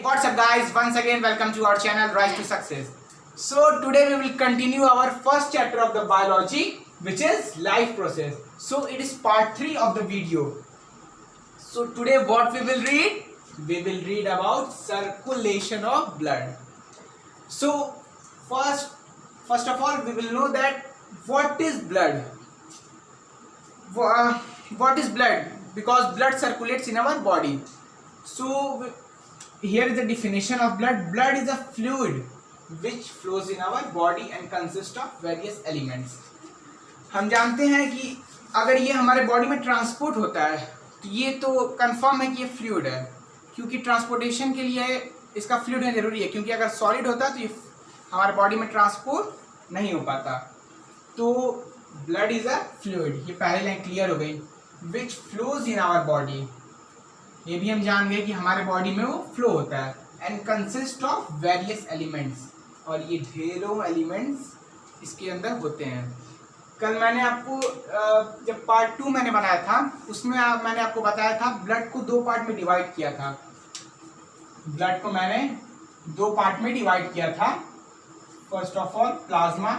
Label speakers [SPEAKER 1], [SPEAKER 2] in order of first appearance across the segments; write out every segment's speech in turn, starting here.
[SPEAKER 1] what's up guys, once again welcome to our channel Rise to Success. So today we will continue our first chapter of the biology, which is life process. So it is part 3 of the video. So today what we will read? We will read about circulation of blood. So first of all we will know that what is blood. What is blood? Because blood circulates in our body. So here is the definition of blood. Blood is a fluid which flows in our body and consists of various elements. हम जानते हैं कि अगर ये हमारे body में transport होता है तो ये तो कंफर्म है कि ये फ्लूइड है, क्योंकि ट्रांसपोर्टेशन के लिए इसका फ्लूइड होना जरूरी है, क्योंकि अगर सॉलिड होता तो ये हमारे बॉडी में ट्रांसपोर्ट नहीं हो पाता. तो ब्लड इज अ फ्लूइड, ये पहले लाइन क्लियर हो गई. Which flows in our body, ये भी हम जान गए कि हमारे बॉडी में वो फ्लो होता है. And consist of various elements, और ये ढेरों एलिमेंट्स इसके अंदर होते हैं. कल मैंने आपको जब पार्ट 2 मैंने बनाया था उसमें मैंने आपको बताया था ब्लड को 2 पार्ट में डिवाइड किया था. ब्लड को मैंने 2 पार्ट में डिवाइड किया था. First of all plasma,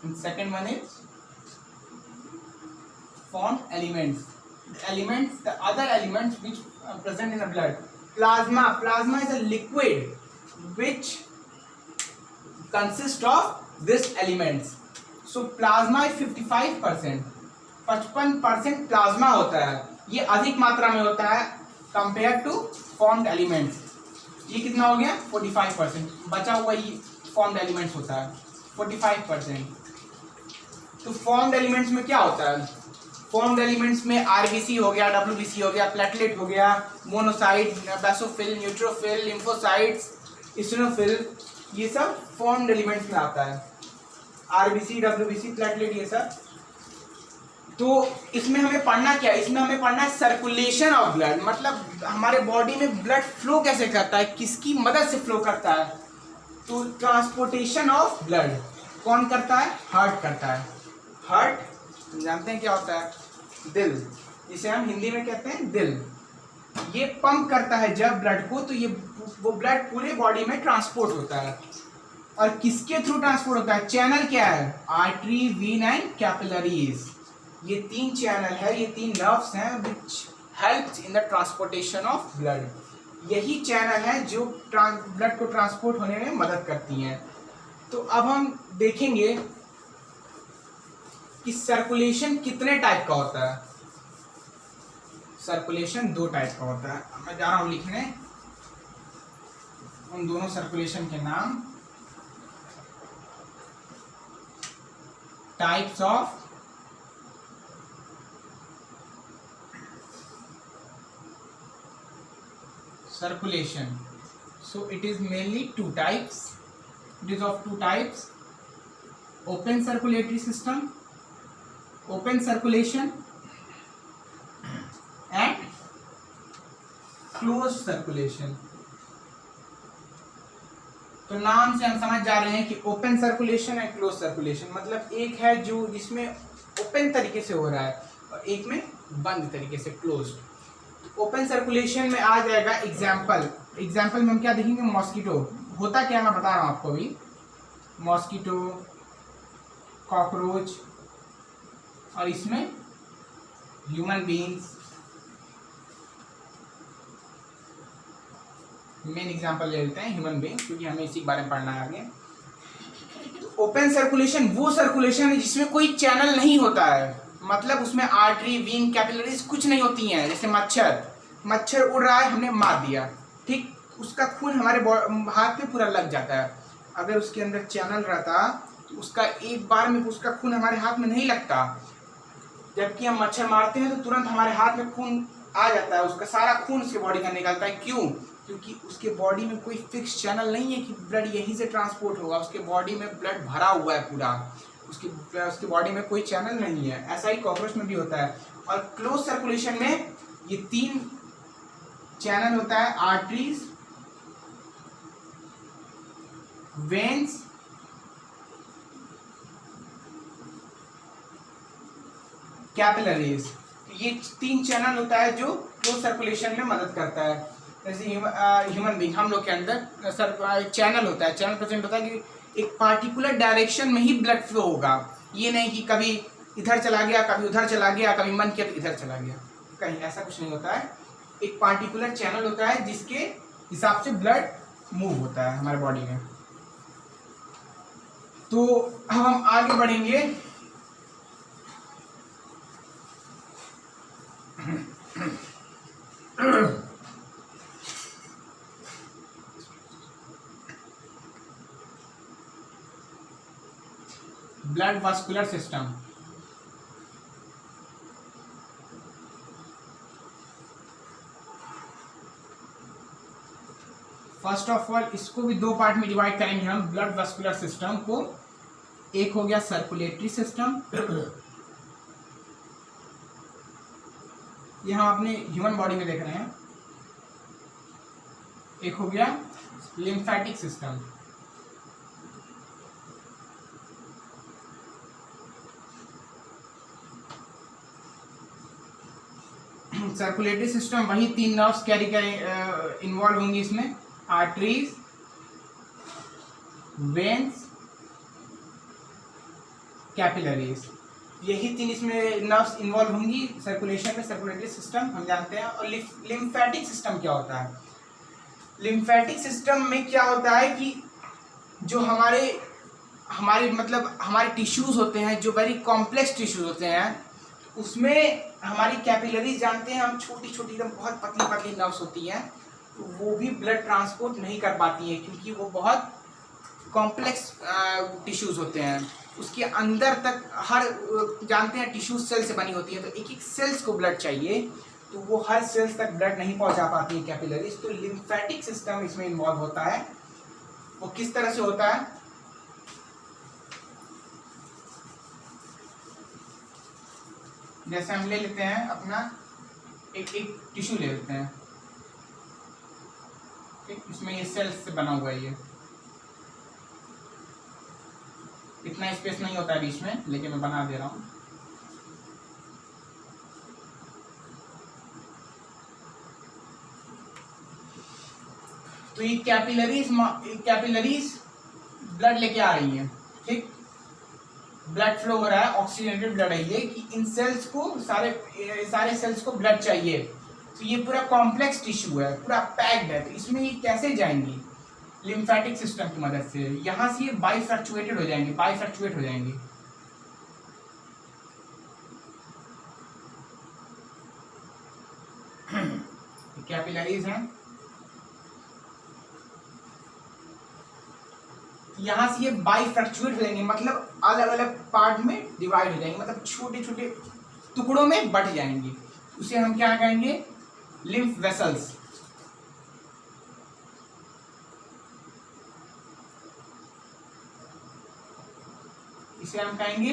[SPEAKER 1] and second one is formed elements. The other elements which are present in the blood. Plasma is a liquid which consists of these elements. So plasma is 55%. 55% plasma होता है. ये अधिक मात्रा में होता है compare to formed elements. ये कितना हो गया? 45%. बचा हुआ ही फॉर्म्ड एलिमेंट्स होता है 45%. तो फॉर्म्ड एलिमेंट्स में क्या होता है? फॉर्म्ड एलिमेंट्स में आरबीसी हो गया, डब्ल्यूबीसी हो गया, प्लेटलेट हो गया, monocyte, basophil, neutrophil, lymphocytes, eosinophil, ये सब फॉर्म्ड एलिमेंट्स में आता है. आरबीसी, डब्ल्यूबीसी, प्लेटलेट, ये सब. तो इसमें हमें पढ़ना क्या है? इसमें हमें पढ़ना है सर्कुलेशन ऑफ ब्लड. मतलब हमारे बॉडी में ब्लड फ्लो कैसे करता है, किसकी मदद से फ्लो करता है. तो ट्रांसपोर्टेशन ऑफ ब्लड कौन करता है? हार्ट करता है. हार्ट जानते हैं क्या होता है? दिल, जिसे हम हिंदी में कहते हैं दिल. ये पंप करता है जब ब्लड को, तो ये वो ब्लड पूरे बॉडी में ट्रांसपोर्ट होता है. और किसके थ्रू ट्रांसपोर्ट होता है? चैनल क्या है? Artery, vein and capillaries. ये 3 चैनल है, ये 3 नर्व्स हैं which helps in the transportation of blood. यही चैनल है जो ब्लड को ट्रांसपोर्ट होने में मदद करती हैं. तो अब हम देखेंगे कि सर्कुलेशन कितने टाइप का होता है. सर्कुलेशन 2 टाइप का होता है. मैं जा रहा हूं लिखने उन दोनों सर्कुलेशन के नाम. Types of circulation. So it is mainly 2 types. It is of 2 types: open circulatory system, open circulation, and closed circulation. तो नाम से हम समझ जा रहे हैं कि open circulation and close circulation. मतलब एक है जो जिसमें ओपन तरीके से हो रहा है और एक में बंद तरीके से, क्लोज्ड. ओपन सर्कुलेशन में आ जाएगा एग्जाम्पल में हम क्या देखेंगे? मॉस्किटो. होता क्या मैं बता रहा हूँ आपको अभी. मॉस्किटो, कॉकरोच, और इसमें ह्यूमन बीइंग्स. मेन एग्जाम्पल ले लेते हैं ह्यूमन बीइंग, क्योंकि हमें इसी के बारे में पढ़ना है आगे. ओपन सर्कुलेशन वो सर्कुलेशन है जिसमें कोई चैनल नहीं होता है. मतलब उसमें आर्टरी, वीन, कैपिलरीज कुछ नहीं होती हैं. जैसे मच्छर उड़ रहा है, हमने मार दिया, ठीक, उसका खून हमारे हाथ पे पूरा लग जाता है. अगर उसके अंदर चैनल रहता तो उसका एक बार में उसका खून हमारे हाथ में नहीं लगता. जबकि हम मच्छर मारते हैं तो तुरंत हमारे हाथ में खून आ जाता है, उसका सारा खून उसके बॉडी का निकलता है. क्यों? क्योंकि उसके बॉडी में कोई फिक्स चैनल नहीं है कि ब्लड यहीं से ट्रांसपोर्ट होगा. उसके बॉडी में ब्लड भरा हुआ है पूरा, उसकी बॉडी में कोई चैनल नहीं है. ऐसा ही कॉकरोच में भी होता है. और क्लोज सर्कुलेशन में ये 3 चैनल होता है: आर्टरीज, वेन्स, कैपिलरीज. ये 3 चैनल होता है जो वो सर्कुलेशन में मदद करता है। जैसे ह्यूमन बीइंग, हम लोग के अंदर चैनल होता है, चैनल प्रेजेंट होता है कि एक पार्टिकुलर डायरेक्शन में ही ब्लड फ्लो होगा। ये नहीं कि कभी इधर चला गया, कभी उधर चला गया, कभी मन किया तो इधर चला गया, कहीं ऐसा कुछ नहीं होता है। एक पार्टिकुलर चैनल होता है जिसके हिसाब से ब्लड मूव होता है हमारे बॉडी में। तो अब हम आगे बढ़ेंगे। Blood vascular system. First of all इसको भी दो पार्ट में डिवाइड करेंगे हम, ब्लड वास्कुलर सिस्टम को। एक हो गया सर्कुलेटरी सिस्टम, ये हम अपने ह्यूमन बॉडी में देख रहे हैं। एक हो गया लिम्फेटिक सिस्टम। सर्कुलेटरी सिस्टम वही 3 नर्व्स कैरी करें, इन्वॉल्व होंगी इसमें, आर्टरीज, वेन्स, कैपिलरीज, यही 3 इसमें नर्व्स इन्वॉल्व होंगी सर्कुलेशन में, सर्कुलेटरी सिस्टम हम जानते हैं। और लिम्फेटिक सिस्टम क्या होता है? लिम्फेटिक सिस्टम में क्या होता है कि जो हमारे मतलब हमारे टिश्यूज होते हैं, जो वेरी कॉम्प्लेक्स टिश्यूज होते हैं, उसमें हमारी कैपिलरीज जानते हैं हम, छोटी छोटी एकदम बहुत पतली पतली नर्व्स होती हैं, तो वो भी ब्लड ट्रांसपोर्ट नहीं कर पाती हैं क्योंकि वो बहुत कॉम्प्लेक्स टिश्यूज होते हैं। उसके अंदर तक हर जानते हैं टिश्यू सेल से बनी होती है, तो एक एक सेल्स को ब्लड चाहिए, तो वो हर सेल्स तक ब्लड नहीं पहुंचा पाती है कैपिलरीज। तो लिम्फेटिक सिस्टम इसमें इन्वॉल्व होता है। वो किस तरह से होता है? जैसे हम ले लेते हैं अपना एक टिश्यू ले लेते हैं, ठीक, इसमें ये सेल्स से बना हुआ है। ये इतना स्पेस नहीं होता है बीच में, लेकिन मैं बना दे रहा हूं। तो ये कैपिलरीज ब्लड लेके आ रही है, ठीक, ब्लड फ्लो हो रहा है, ऑक्सीजनेटेड ब्लड है ये, कि इन सेल्स को सारे सेल्स को ब्लड चाहिए। तो ये पूरा कॉम्प्लेक्स टिश्यू है, पूरा पैक्ड है, तो इसमें ये कैसे जाएंगी? लिम्फेटिक सिस्टम की मदद से। यहां से ये बाइफ्रक्चुएट हो जाएंगी। कैपिलरीज हैं, यहां से ये बाइफ्रक्चुएट हो जाएंगे, मतलब अलग अलग पार्ट में डिवाइड हो जाएंगे, मतलब छोटे छोटे टुकड़ों में बट जाएंगी। उसे हम क्या कहेंगे? Lymph vessels. इसे हम कहेंगे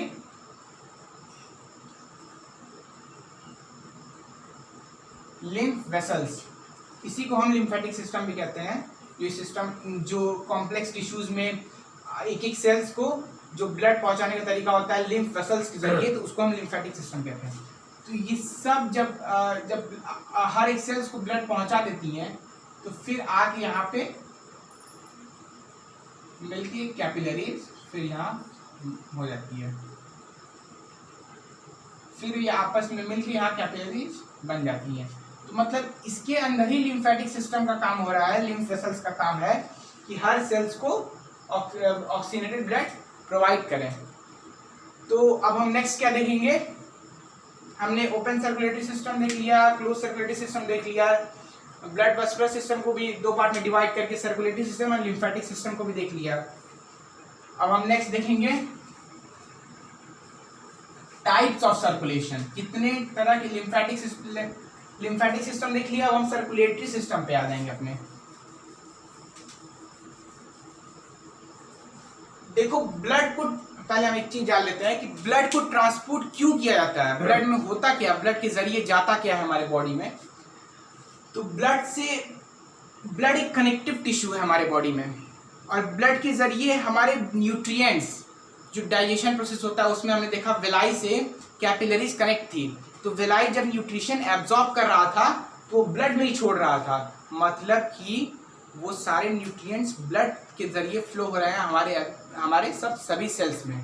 [SPEAKER 1] लिम्फ वेसल्स। इसी को हम लिम्फेटिक सिस्टम भी कहते हैं। ये सिस्टम जो कॉम्प्लेक्स टिश्यूज में एक एक सेल्स को जो ब्लड पहुंचाने का तरीका होता है लिम्फ वेसल्स के जरिए, तो उसको हम लिम्फेटिक सिस्टम कहते हैं। तो ये सब जब हर एक सेल्स को ब्लड पहुंचा देती हैं, तो फिर आके यहाँ पे मिलती है कैपिलरीज, फिर यहाँ हो जाती है, फिर ये आपस में मिलकर यहाँ कैपिलरीज बन जाती हैं। तो मतलब इसके अंदर ही लिम्फेटिक सिस्टम का काम हो रहा है, लिम्फ वेसल्स का काम है कि हर सेल्स को ऑक्सीजनेटेड ब्लड प्रोवाइड करें। तो अब हम नेक्स्ट क्या देखेंगे? हमने ओपन सर्कुलेटरी सिस्टम देख लिया, क्लोज सर्कुलेटरी सिस्टम देख लिया, ब्लड वास्कुलर सिस्टम को भी 2 पार्ट में डिवाइड करके सर्कुलेटरी सिस्टम और लिम्फेटिक सिस्टम को भी देख लिया। अब हम नेक्स्ट देखेंगे टाइप्स ऑफ सर्कुलेशन। कितने तरह के लिम्फेटिक सिस्टम देख लिया, अब हम सर्कुलेटरी सिस्टम पे आ जाएंगे अपने। देखो, ब्लड को पहले हम एक चीज जान लेते हैं कि ब्लड को ट्रांसपोर्ट क्यों किया जाता है, ब्लड में होता क्या, ब्लड के जरिए जाता क्या है हमारे बॉडी में। तो ब्लड एक कनेक्टिव टिश्यू है हमारे बॉडी में, और ब्लड के जरिए हमारे न्यूट्रिएंट्स, जो डाइजेशन प्रोसेस होता है उसमें हमने देखा विलाई से कैपिलरीज कनेक्ट थी। तो विलाई जब न्यूट्रिशन एब्जॉर्ब कर रहा था, तो वो ब्लड में ही छोड़ रहा था, मतलब कि वो सारे न्यूट्रिएंट्स ब्लड के जरिए फ्लो हो रहे हैं हमारे सभी सेल्स में।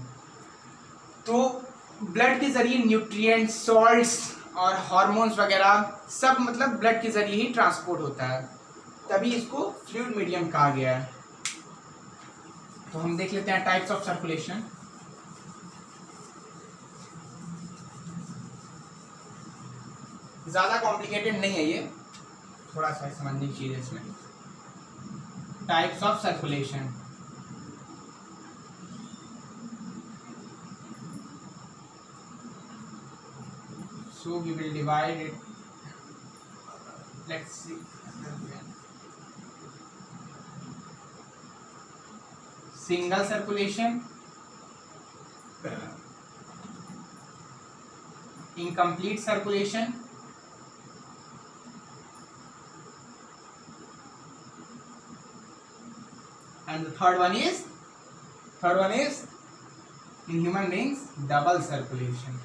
[SPEAKER 1] तो ब्लड के जरिए न्यूट्रिएंट्स, सॉल्ट्स और हार्मोन्स वगैरह सब मतलब ब्लड के जरिए ही ट्रांसपोर्ट होता है, तभी इसको फ्लूइड मीडियम कहा गया है। तो हम देख लेते हैं टाइप्स ऑफ सर्कुलेशन। ज्यादा कॉम्प्लिकेटेड नहीं है ये, थोड़ा सा समझने की चीज है इसमें। Types of circulation, so we will divide it, let's see, single circulation, incomplete circulation, and the third one is in human beings double circulation.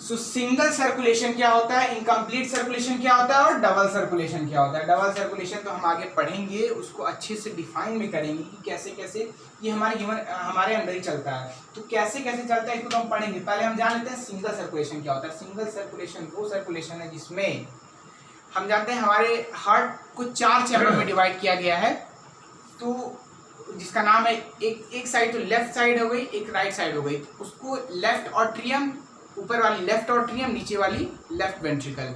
[SPEAKER 1] So single circulation क्या होता है, इनकम्प्लीट सर्कुलेशन क्या होता है और डबल सर्कुलेशन क्या होता है। डबल सर्कुलेशन तो हम आगे पढ़ेंगे, उसको अच्छे से डिफाइन भी करेंगे कि कैसे कैसे ये हमारे अंदर ही चलता है। तो कैसे कैसे चलता है इसको तो हम पढ़ेंगे। पहले हम जान लेते हैं सिंगल सर्कुलेशन क्या होता है। सिंगल सर्कुलेशन वो सर्कुलेशन है जिसमें हम जानते हैं हमारे हार्ट को 4 चैम्बर में डिवाइड किया गया है, तो जिसका नाम है एक साइड तो लेफ्ट साइड हो गई, एक राइट साइड हो गई। उसको लेफ्ट ऑट्रियम, ऊपर वाली लेफ्ट ऑट्रियम, नीचे वाली लेफ्ट वेंट्रिकल।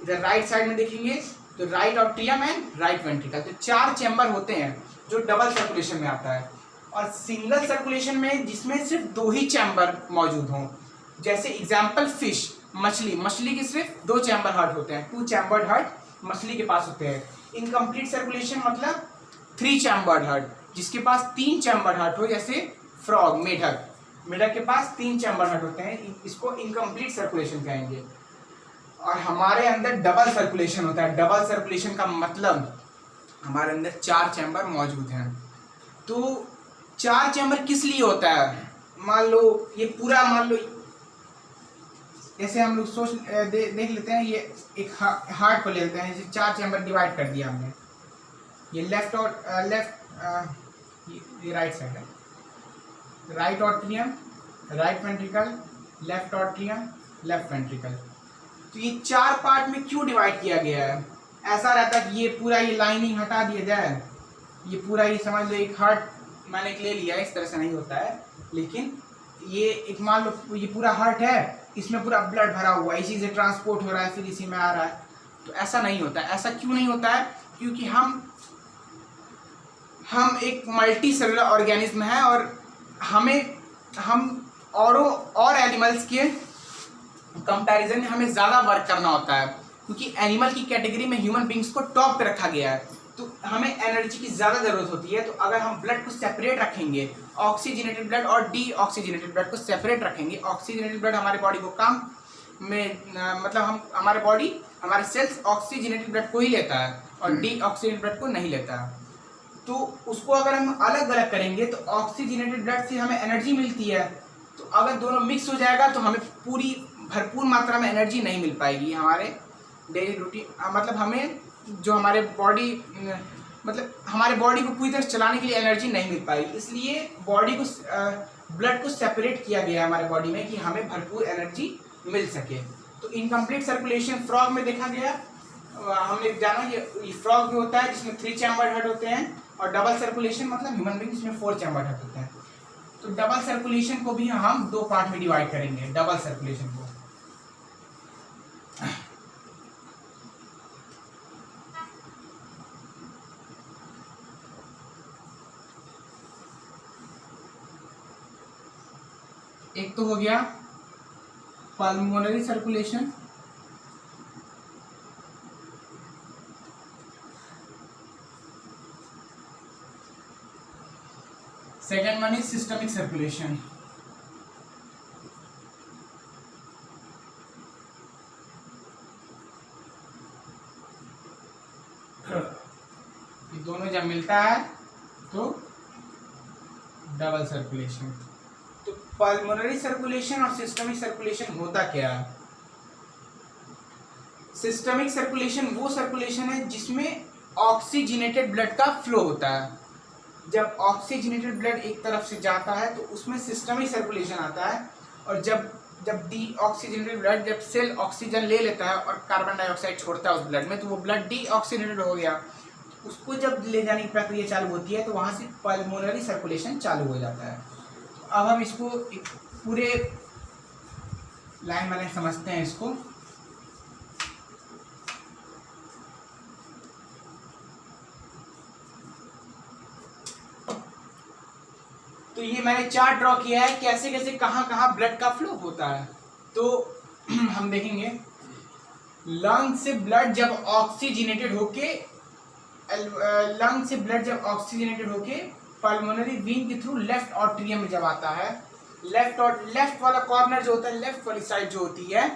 [SPEAKER 1] इधर राइट साइड में देखेंगे तो right atrium and right ventricle. तो 4 चैम्बर होते हैं जो डबल सर्कुलेशन में आता है। और सिंगल सर्कुलेशन में जिसमें सिर्फ 2 ही चैम्बर मौजूद हों, जैसे एग्जाम्पल फिश, मछली के सिर्फ 2 चैम्बर हार्ट होते हैं, 2 चैम्बर्ड हार्ट मछली के पास होते हैं। इनकम्प्लीट सर्कुलेशन मतलब 3 चैम्बर्ड हार्ट, जिसके पास 3 चैम्बर्ड हार्ट हो, जैसे फ्रॉग, मेढक के पास 3 चैम्बर हार्ट होते हैं, इसको इनकम्प्लीट सर्कुलेशन कहेंगे। और हमारे अंदर डबल सर्कुलेशन होता है। डबल सर्कुलेशन का मतलब हमारे अंदर 4 चैम्बर मौजूद हैं। तो 4 चैम्बर किस लिए होता है, मान लो जैसे हम लोग देख लेते हैं, ये एक हार्ट को ले लेते हैं, जैसे 4 चैम्बर डिवाइड कर दिया हमने। ये ये राइट साइड है, right atrium, right ventricle, left atrium, left ventricle. तो ये 4 पार्ट में क्यों डिवाइड किया गया है? ऐसा रहता है कि ये पूरा ये लाइनिंग हटा दिया जाए, ये पूरा ये समझ लो एक हार्ट मैंने ले लिया, इस तरह से नहीं होता है। लेकिन ये एक मान लो ये पूरा हार्ट है, इसमें पूरा ब्लड भरा हुआ है, इसी से ट्रांसपोर्ट हो रहा है, फिर इसी में आ रहा है। तो ऐसा नहीं होता है। ऐसा क्यों नहीं होता है? क्योंकि हम एक मल्टी सेलुलर ऑर्गेनिज्म है और हम और एनिमल्स के कंपैरिजन में हमें ज़्यादा वर्क करना होता है, क्योंकि एनिमल की कैटेगरी में ह्यूमन बींग्स को टॉप पे रखा गया है। तो हमें एनर्जी की ज़्यादा ज़रूरत होती है। तो अगर हम ब्लड को सेपरेट रखेंगे, ऑक्सीजनेटेड ब्लड और डीऑक्सीजनेटेड ब्लड को सेपरेट रखेंगे, ऑक्सीजनेटेड ब्लड हमारे बॉडी को काम में मतलब हमारे सेल्स ऑक्सीजनेटेड ब्लड को ही लेता है और डीऑक्सीजनेटेड ब्लड को नहीं लेता है। तो उसको अगर हम अलग अलग करेंगे तो ऑक्सीजनेटेड ब्लड से हमें एनर्जी मिलती है। तो अगर दोनों मिक्स हो जाएगा तो हमें पूरी भरपूर मात्रा में एनर्जी नहीं मिल पाएगी हमारे डेली रूटीन, मतलब हमें जो हमारे बॉडी को पूरी तरह चलाने के लिए एनर्जी नहीं मिल पाएगी। इसलिए ब्लड को सेपरेट किया गया है हमारे बॉडी में कि हमें भरपूर एनर्जी मिल सके। तो इनकम्प्लीट सर्कुलेशन फ्रॉग में देखा गया, हमने जाना ये फ्रॉग भी होता है जिसमें 3 चैम्बर हार्ट होते हैं। और डबल सर्कुलेशन मतलब ह्यूमन बींग जिसमें 4 चैम्बर हार्ट होते हैं। तो डबल सर्कुलेशन को भी हम 2 पार्ट में डिवाइड करेंगे। डबल सर्कुलेशन को एक तो हो गया pulmonary circulation, second one is systemic circulation. ये दोनों जब मिलता है तो डबल सर्कुलेशन। तो पल्मोनरी सर्कुलेशन और सिस्टमिक सर्कुलेशन होता क्या है? सिस्टमिक सर्कुलेशन वो सर्कुलेशन है जिसमें ऑक्सीजनेटेड ब्लड का फ्लो होता है। जब ऑक्सीजनेटेड ब्लड एक तरफ से जाता है तो उसमें सिस्टमिक सर्कुलेशन आता है, और जब डीऑक्सीजनेटेड ब्लड, जब सेल ऑक्सीजन ले लेता है और कार्बन डाइऑक्साइड छोड़ता है उस ब्लड में, तो वो ब्लड डीऑक्सीजनेटेड हो गया। उसको जब ले जाने की प्रक्रिया चालू होती है तो वहाँ से पल्मोनरी सर्कुलेशन चालू हो जाता है। अब हम इसको पूरे लाइन बाय लाइन समझते हैं इसको। तो ये मैंने चार्ट ड्रॉ किया है कैसे कैसे कहाँ कहाँ ब्लड का फ्लो होता है। तो हम देखेंगे लंग से ब्लड जब ऑक्सीजनेटेड होके पल्मोनरी वेन के थ्रू लेफ्ट ऑट्रियम में जब आता है, लेफ्ट वाला कॉर्नर जो होता है, लेफ्ट वाली साइड जो होती है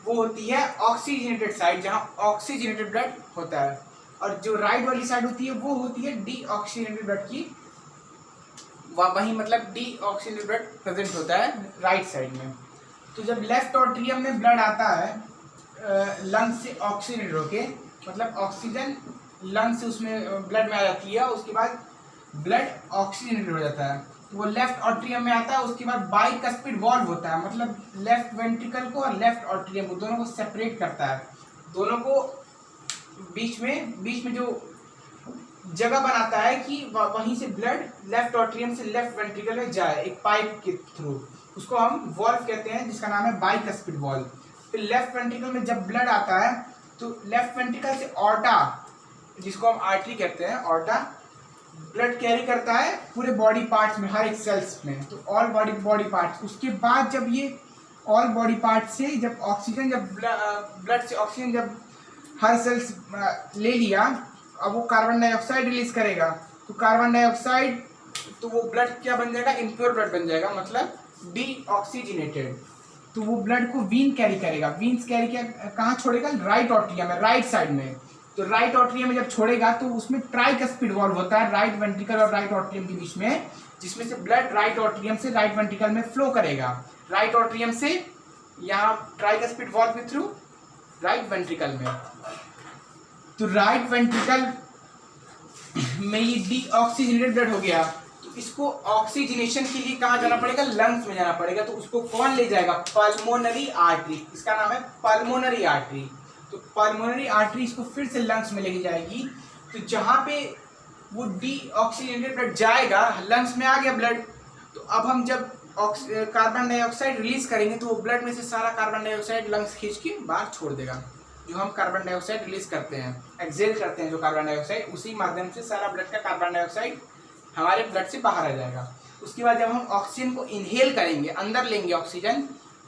[SPEAKER 1] वो होती है ऑक्सीजनेटेड साइड, जहाँ ऑक्सीजनेटेड ब्लड होता है, और जो राइट वाली साइड होती है वो होती है डीऑक्सीजनेटेड ब्लड की, वहीं मतलब डीऑक्सीजनेटेड ब्लड प्रेजेंट होता है राइट साइड में। तो जब लेफ्ट ऑट्रियम में ब्लड आता है लंग से ऑक्सीजनेटेड होके, मतलब ऑक्सीजन लंग से उसमें ब्लड में आ जाती है, उसके बाद ब्लड ऑक्सीजनेटेड हो जाता है, तो वो लेफ्ट ऑट्रियम में आता है। उसके बाद बाइकस्पिड वॉल्व होता है, मतलब लेफ्ट वेंट्रिकल को और लेफ्ट ऑट्रियम को दोनों को सेपरेट करता है, दोनों को बीच में जो जगह बनाता है कि वहीं से ब्लड लेफ्ट ऑट्रियम से लेफ्ट वेंट्रिकल में जाए एक पाइप के थ्रू, उसको हम वॉल्व कहते हैं, जिसका नाम है बाइकस्पिड वॉल्व। फिर लेफ्ट वेंट्रिकल में जब ब्लड आता है तो लेफ्ट वेंट्रिकल से ऑर्टा, जिसको हम आर्टरी कहते हैं, ऑर्टा ब्लड कैरी करता है पूरे बॉडी पार्ट्स में, हर एक सेल्स में, तो ऑल बॉडी पार्ट्स। उसके बाद जब ये ऑल बॉडी पार्ट से जब ऑक्सीजन, जब ब्लड से ऑक्सीजन जब हर सेल्स ले लिया, अब वो कार्बन डाइऑक्साइड रिलीज करेगा, तो कार्बन डाइऑक्साइड, तो वो ब्लड क्या बन जाएगा, इम्प्योर ब्लड बन जाएगा, मतलब डीऑक्सीजनेटेड। तो वो ब्लड को वीन कैरी करेगा, वीन्स कैरी किया कहाँ छोड़ेगा, राइट ऑट्रियम में, राइट साइड में। तो राइट ऑट्रियम में जब छोड़ेगा तो उसमें ट्राइकस्पिड वॉल्व होता है राइट वेंट्रिकल और राइट ऑट्रियम के बीच में, जिसमें से ब्लड राइट ऑट्रियम से राइट वेंट्रिकल में फ्लो करेगा, राइट ऑट्रियम से यहाँ ट्राइकस्पिड वॉल्व के थ्रू राइट वेंट्रिकल में। तो राइट वेंट्रिकल में ये डीऑक्सीजनेटेड ब्लड हो गया, तो इसको ऑक्सीजनेशन के लिए कहाँ जाना पड़ेगा, लंग्स में जाना पड़ेगा। तो उसको कौन ले जाएगा, पल्मोनरी आर्टरी, इसका नाम है पल्मोनरी आर्टरी। तो पल्मोनरी आर्टरी इसको फिर से लंग्स में लेके जाएगी, तो जहाँ पे वो डीऑक्सीजनेटेड ब्लड जाएगा, लंग्स में आ गया ब्लड, तो अब हम जब कार्बन डाइऑक्साइड रिलीज करेंगे तो वो ब्लड में से सारा कार्बन डाइऑक्साइड लंग्स खींच के बाहर छोड़ देगा। जो हम कार्बन डाइऑक्साइड रिलीज करते हैं, एक्सेल करते हैं जो कार्बन डाइऑक्साइड, उसी माध्यम से सारा ब्लड का कार्बन डाइऑक्साइड हमारे ब्लड से बाहर आ जाएगा। उसके बाद जब हम ऑक्सीजन को इनहेल करेंगे, अंदर लेंगे ऑक्सीजन,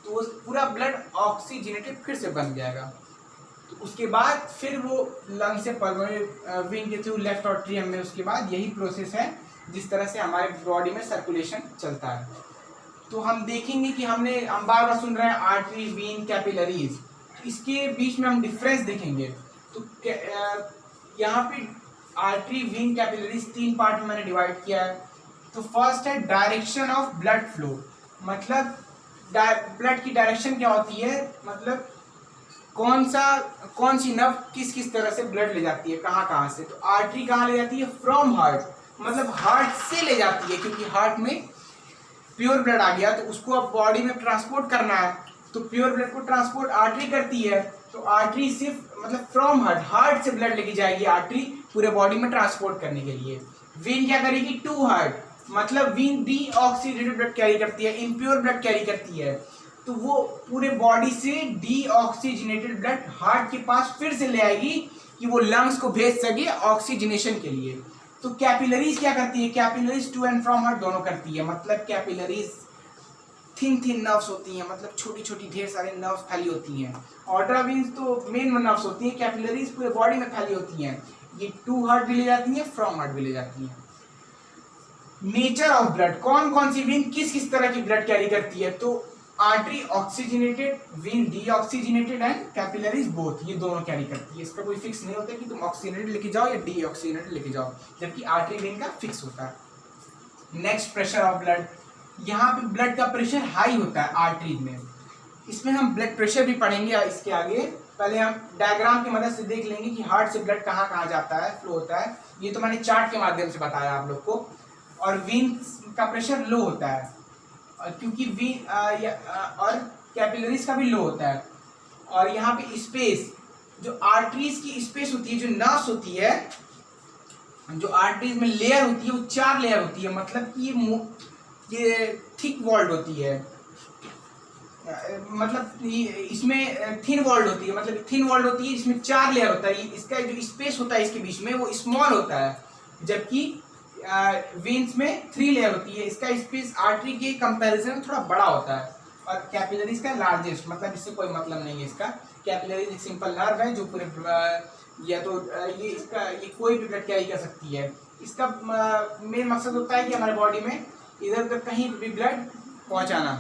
[SPEAKER 1] तो वो पूरा ब्लड ऑक्सीजनेटेड फिर से बन जाएगा। तो उसके बाद फिर वो लंग से पल्मोनरी वेन के थ्रू लेफ्ट ऑट्रियम में, उसके बाद यही प्रोसेस है जिस तरह से हमारे बॉडी में सर्कुलेशन चलता है। तो हम देखेंगे कि हम बार बार सुन रहे हैं आर्टरी, वेन, कैपिलरीज, इसके बीच में हम डिफरेंस देखेंगे। तो यहाँ पे आर्टरी, वेन, कैपिलरीज तीन पार्ट में मैंने डिवाइड किया है। तो फर्स्ट है डायरेक्शन ऑफ ब्लड फ्लो, मतलब ब्लड की डायरेक्शन क्या होती है, मतलब कौन सी नर्व किस तरह से ब्लड ले जाती है, कहाँ से। तो आर्टरी कहाँ ले जाती है, फ्रॉम हार्ट, मतलब हार्ट से ले जाती है, क्योंकि हार्ट में प्योर ब्लड आ गया तो उसको अब बॉडी में ट्रांसपोर्ट करना है, तो प्योर ब्लड को ट्रांसपोर्ट आर्टरी करती है। तो आर्टरी सिर्फ मतलब फ्रॉम हार्ट से ब्लड लेके जाएगी आर्टरी पूरे बॉडी में ट्रांसपोर्ट करने के लिए। वेन क्या करेगी, टू हार्ट, मतलब वेन डीऑक्सीजनेटेड ब्लड कैरी करती है, इम्प्योर ब्लड कैरी करती है, तो वो पूरे बॉडी से डीऑक्सीजनेटेड ब्लड हार्ट के पास फिर से ले आएगी कि वो लंग्स को भेज सके ऑक्सीजनेशन के लिए। तो कैपिलरीज क्या करती है, capillaries to and from heart दोनों करती है, मतलब कैपिलरीज थिन नर्व्स होती हैं, मतलब छोटी छोटी ढेर सारे नर्व्स फैली होती हैं। ऑर्टरा वेन्स तो मेन नर्व्स होती हैं, कैपिलरीज पूरे बॉडी में फैली होती हैं, ये टू हार्ट भी ले जाती हैं, फ्रॉम हार्ट भी ले जाती हैं। नेचर ऑफ ब्लड, कौन सी वेन किस तरह की ब्लड कैरी करती है, तो artery oxygenated, when deoxygenated and capillaries both, ये दोनों कैरी करती है। इसका कोई फिक्स नहीं होता कि तुम ऑक्सीजनेटेड लेके जाओ या डीऑक्सीजनेटेड लेके जाओ, जबकि आर्टरी वेन का फिक्स होता है। नेक्स्ट प्रेशर ऑफ ब्लड, यहाँ पे ब्लड का प्रेशर हाई होता है आर्टरीज में। इसमें हम ब्लड प्रेशर भी पढ़ेंगे इसके आगे। पहले हम डायग्राम की मदद से देख लेंगे कि हार्ट से ब्लड कहाँ कहाँ जाता है, फ्लो होता है। ये तो मैंने चार्ट के माध्यम से बताया आप लोग को। और वीन्स का प्रेशर लो होता है, क्योंकि वीन और कैपिलरीज का भी लो होता है। और यहाँ पे स्पेस, जो आर्टरीज की स्पेस होती है, जो नस होती है, जो आर्टरीज में लेयर होती है वो 4 लेयर होती है। मतलब कि ये थिक वॉल्ड होती है, मतलब इसमें थिन वॉल्ड होती है, मतलब थिन वॉल्ड होती है, इसमें 4 लेयर होता है। इसका जो स्पेस होता है इसके बीच में वो स्मॉल होता है, जबकि वेन्स में 3 लेयर होती है। इसका स्पेस आर्टरी के कंपैरिजन में थोड़ा बड़ा होता है। और कैपिलरीज का लार्जेस्ट, मतलब इससे कोई मतलब नहीं है इसका। कैपिलरीज एक सिंपल नर्व है जो पूरे या तो ये कोई भी ब्लड कैरी कर सकती है। इसका मेन मकसद होता है कि हमारे बॉडी में इधर उधर कहीं भी ब्लड पहुंचाना।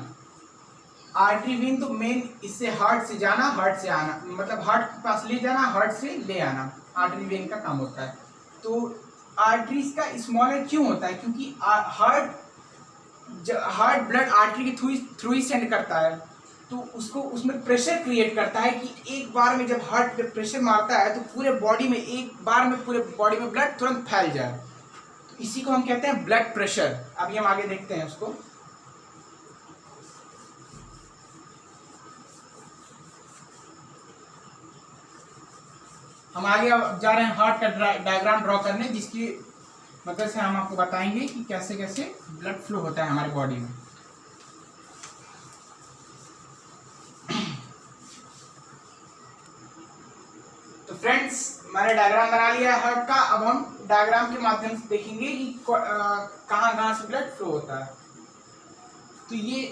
[SPEAKER 1] आर्टरी वेन तो मेन इससे हार्ट से जाना, हार्ट से आना, मतलब हार्ट के पास ले जाना, हार्ट से ले आना, आर्टरी वेन का काम होता है। तो आर्टरीज का स्मॉलर क्यों होता है? क्योंकि हार्ट ब्लड आर्टरी के थ्रू ही सेंड करता है, तो उसको उसमें प्रेशर क्रिएट करता है कि एक बार में जब हार्ट प्रेशर मारता है तो पूरे बॉडी में एक बार में पूरे बॉडी में ब्लड तुरंत फैल जाए। तो इसी को हम कहते हैं ब्लड प्रेशर। अभी हम आगे देखते हैं उसको। हम आगे जा रहे हैं हार्ट का डायग्राम ड्रॉ करने, जिसकी मदद से हम आपको बताएंगे कि कैसे कैसे ब्लड फ्लो होता है हमारी बॉडी में। तो फ्रेंड्स, मैंने डायग्राम बना लिया है हार्ट का। अब हम डायग्राम के माध्यम से देखेंगे कि कहाँ कहाँ से ब्लड फ्लो होता है। तो ये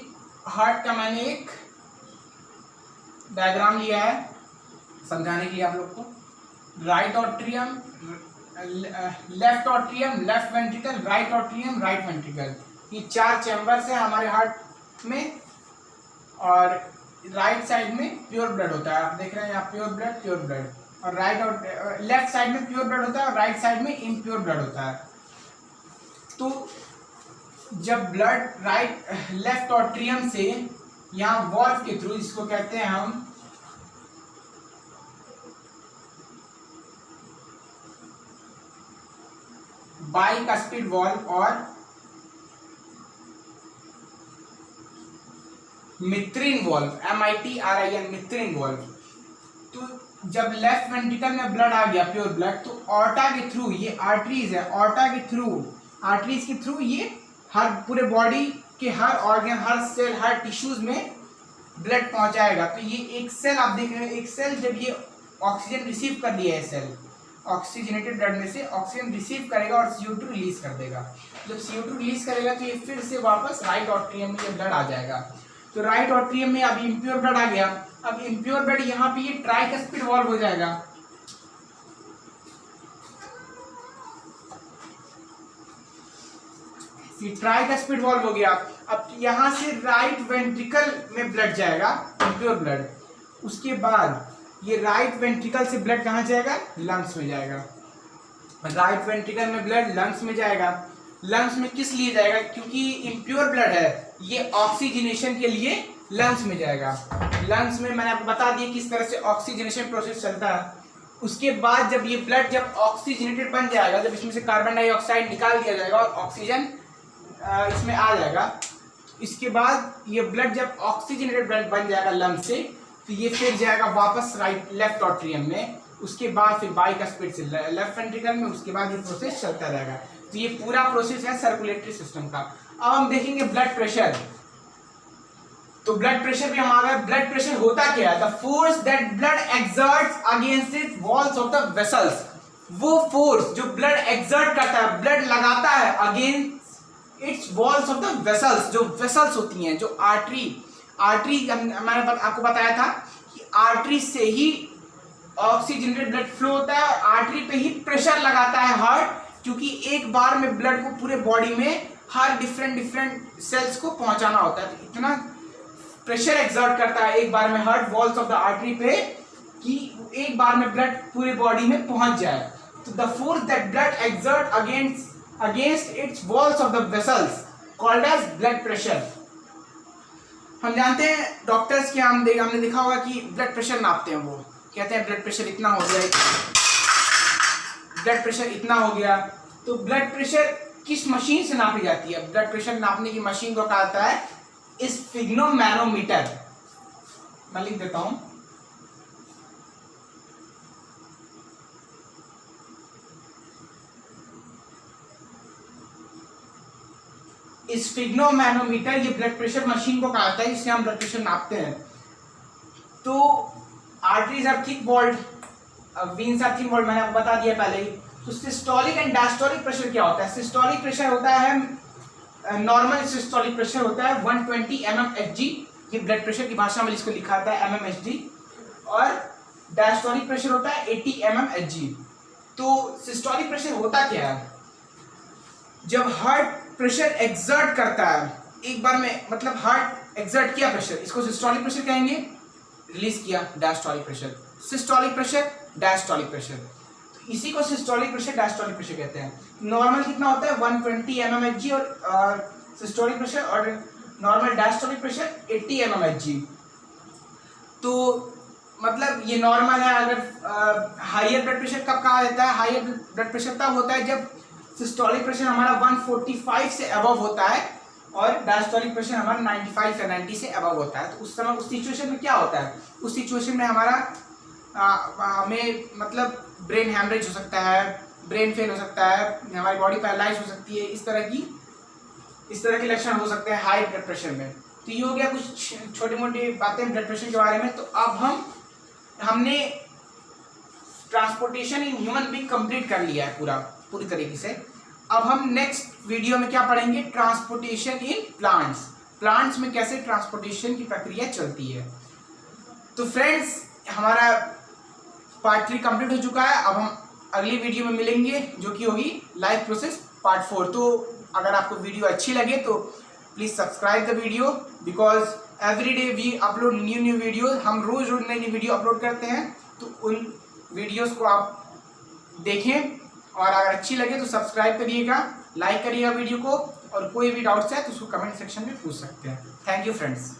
[SPEAKER 1] हार्ट का मैंने एक डायग्राम लिया है समझाने के लिए आप लोग को। Right atrium, left atrium, left ventricle, right atrium, right ventricle, ये 4 चैम्बर्स है हमारे हार्ट में। और राइट साइड में प्योर ब्लड होता है, आप देख रहे हैं यहाँ प्योर ब्लड, प्योर ब्लड। और राइट और लेफ्ट साइड में प्योर ब्लड होता है और राइट साइड में इम्प्योर ब्लड होता है। तो जब ब्लड लेफ्ट ऑट्रियम से यहाँ वॉल्व के थ्रू, जिसको कहते हैं हम बाइकस्पिड वॉल्व और मित्रिन वॉल्व, MITRIN, मित्रिन वॉल्व। तो जब लेफ्ट वेंट्रिकल में ब्लड आ गया प्योर ब्लड, तो ऑर्टा के थ्रू, ये आर्टरीज है, ऑर्टा के थ्रू, आर्टरीज के थ्रू ये हर पूरे बॉडी के हर ऑर्गन, हर सेल, हर टिश्यूज में ब्लड पहुंचाएगा। तो ये एक सेल आप देख रहे हैं, एक सेल जब ये ऑक्सीजन रिसीव कर लिया है, सेल ऑक्सीजनेटेड ब्लड में से ऑक्सीजन रिसीव करेगा और CO2 रिलीज कर देगा। जब CO2 रिलीज करेगा तो ये फिर से वापस राइट ऑट्रियम में ब्लड आ जाएगा। तो राइट ऑट्रियम में अब इम्प्योर ब्लड आ गया। अब इम्प्योर ब्लड यहाँ पे ये ट्राइकस्पिड वॉल्व हो जाएगा। ये ट्राइकस्पिड वॉल्व हो गया। अब यहाँ से राइट वेंट्रिकल में ब्लड जाएगा, इम्प्योर ब्लड। उसके बाद ये राइट वेंट्रिकल से ब्लड कहाँ जाएगा? लंग्स में जाएगा। राइट वेंट्रिकल में ब्लड लंग्स में जाएगा। लंग्स में किस लिए जाएगा? क्योंकि इम्प्योर ब्लड है, ये ऑक्सीजनेशन के लिए लंग्स में जाएगा। लंग्स में मैंने आपको बता दिया किस तरह से ऑक्सीजनेशन प्रोसेस चलता है। उसके बाद जब ये ब्लड जब ऑक्सीजनेटेड बन जाएगा, जब इसमें से कार्बन डाइऑक्साइड निकाल दिया जाएगा और ऑक्सीजन इसमें आ जाएगा, इसके बाद ये ब्लड जब ऑक्सीजनेटेड ब्लड बन जाएगा लंग से, तो ये फिर जाएगा वापस लेफ्ट ऑट्रियम में। उसके बाद फिर बाइकस्पिड से लेफ्ट वेंट्रिकल में। उसके बाद ये प्रोसेस चलता रहेगा। तो ये पूरा प्रोसेस है सर्कुलेटरी सिस्टम का। अब हम देखेंगे ब्लड प्रेशर। तो ब्लड प्रेशर भी हम आ गए। ब्लड प्रेशर होता क्या है? The force that blood exerts against it walls of the vessels. वो फोर्स जो ब्लड एक्सर्ट करता है, ब्लड लगाता है against its walls of the vessels. जो वेसल्स होती हैं, जो आर्टरी मैंने आपको बताया था कि आर्टरी से ही ऑक्सीजनेटेड ब्लड फ्लो होता है और आर्टरी पे ही प्रेशर लगाता है हार्ट, क्योंकि एक बार में ब्लड को पूरे बॉडी में हर डिफरेंट सेल्स को पहुंचाना होता है। तो इतना प्रेशर एक्सर्ट करता है एक बार में heart walls of the artery पे कि एक बार में ब्लड पूरे बॉडी में पहुंच जाए। तो the force that blood exert against its walls of the vessels called as blood pressure. हम जानते हैं डॉक्टर्स के हमने देखा होगा कि ब्लड प्रेशर नापते हैं, वो कहते हैं ब्लड प्रेशर इतना हो गया, ब्लड प्रेशर इतना हो गया। तो ब्लड प्रेशर किस मशीन से नापी जाती है? ब्लड प्रेशर नापने की मशीन को कहा जाता है स्फिग्नोमैनोमीटर। मैं लिख देता हूं, स्फिग्नोमैनोमीटर। ये ब्लड प्रेशर मशीन को कहा जाता है, इससे हम ब्लड प्रेशर नापते हैं। तो arteries are thick walled, veins are thick walled, मैंने आपको बता दिया पहले ही। तो सिस्टोलिक एंड डायस्टोलिक प्रेशर क्या होता है? सिस्टोलिक प्रेशर होता है, नॉर्मल सिस्टोलिक प्रेशर होता है 120 mmHg, ये ब्लड प्रेशर की भाषा में इसको लिखा जाता है mmHg, और डायस्टोलिक प्रेशर होता है 80 mmHg। तो सिस्टोलिक प्रेशर होता क्या है? जब हार्ट प्रेशर एक्सर्ट करता है एक बार में, मतलब हार्ट एक्सर्ट किया प्रेशर, इसको सिस्टोलिक प्रेशर कहेंगे, रिलीज किया diastolic pressure. Systolic pressure, diastolic pressure, तो इसी को सिस्टोलिक प्रेशर डायस्टोलिक प्रेशर कहते हैं। नॉर्मल कितना होता है 120 mmHg और सिस्टोलिक प्रेशर, और नॉर्मल डायस्टोलिक प्रेशर 80 mmHg। तो मतलब ये नॉर्मल है। अगर हाइयर ब्लड प्रेशर कब कहा जाता है? हाइयर ब्लड प्रेशर तब होता है जब सिस्टोलिक प्रेशर हमारा 145 से अबव होता है और डायस्टोलिक प्रेशर हमारा 95 या 90 से अबव होता है। तो उस समय उस सिचुएशन में क्या होता है? उस सिचुएशन में हमारा हमें मतलब ब्रेन हैमरेज हो सकता है, ब्रेन फेल हो सकता है, हमारी बॉडी पैरालाइज हो सकती है, इस तरह के लक्षण हो सकते हैं हाई ब्लड प्रेशर में। तो ये हो गया कुछ छोटी मोटी बातें ब्लड प्रेशर के बारे में। तो अब हमने transportation in human being complete कर लिया है पूरी तरीके से। अब हम नेक्स्ट वीडियो में क्या पढ़ेंगे? ट्रांसपोर्टेशन इन प्लांट्स में कैसे ट्रांसपोर्टेशन की प्रक्रिया चलती है। तो फ्रेंड्स, हमारा पार्ट 3 कंप्लीट हो चुका है। अब हम अगली वीडियो में मिलेंगे, जो कि होगी लाइफ प्रोसेस पार्ट 4। तो अगर आपको वीडियो अच्छी लगे तो please subscribe the video, because every day we upload new video. हम रोज नई वीडियो अपलोड करते हैं, तो उन वीडियोस को आप देखें, और अगर अच्छी लगे तो सब्सक्राइब करिएगा, लाइक करिएगा वीडियो को, और कोई भी डाउट्स है तो उसको कमेंट सेक्शन में पूछ सकते हैं। Thank you friends.